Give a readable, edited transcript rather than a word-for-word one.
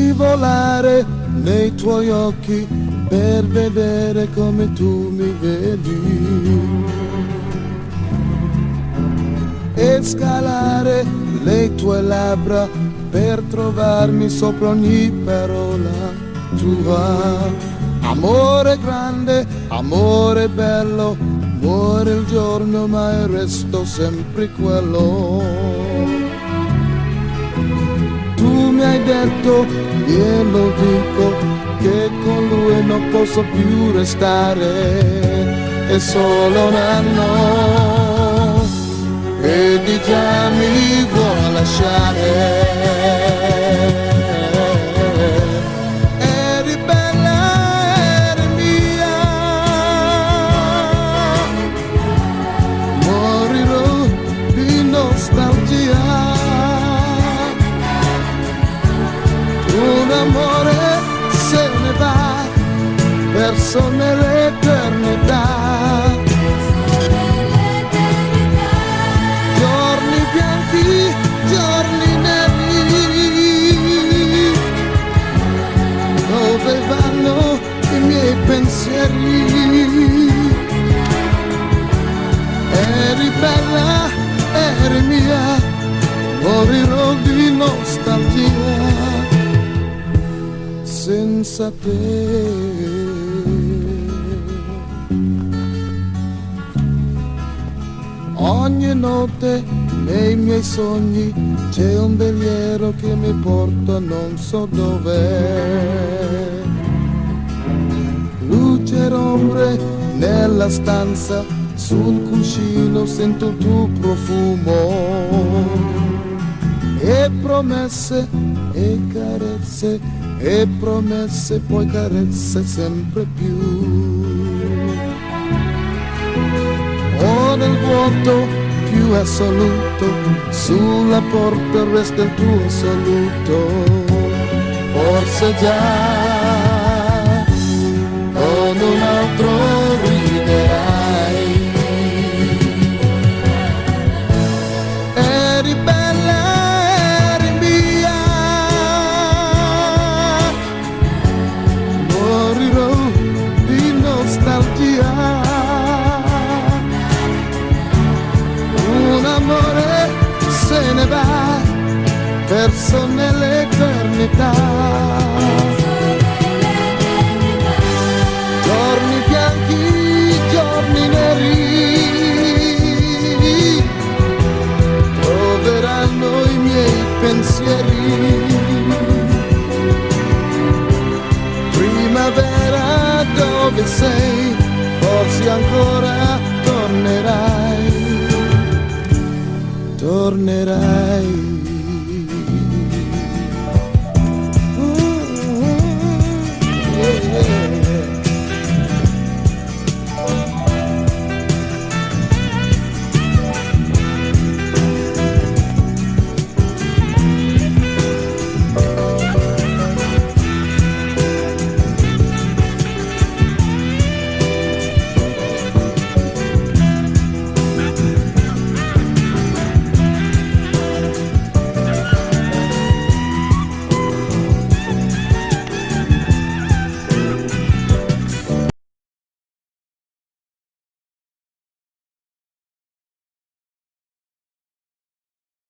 scivolare nei tuoi occhi per vedere come tu mi vedi e scalare le tue labbra per trovarmi sopra ogni parola tua. Amore grande, amore bello, muore il giorno ma resto sempre quello. Tu mi hai detto, glielo dico, che con lui non posso più restare. È solo un anno e di già mi vuoi lasciare. Eri bella, eri mia, morirò di nostalgia. Un amore se ne va verso nell'eternità. Giorni bianchi, giorni neri, dove vanno i miei pensieri? Eri bella, eri mia, morirò di nostalgia senza te. Ogni notte nei miei sogni c'è un veliero che mi porta non so dove. Luce e ombre nella stanza, sul cuscino sento il tuo profumo. E promesse e carezze, e promesse poi carezze sempre più. O nel vuoto più assoluto, sulla porta resta il tuo saluto. Forse già con un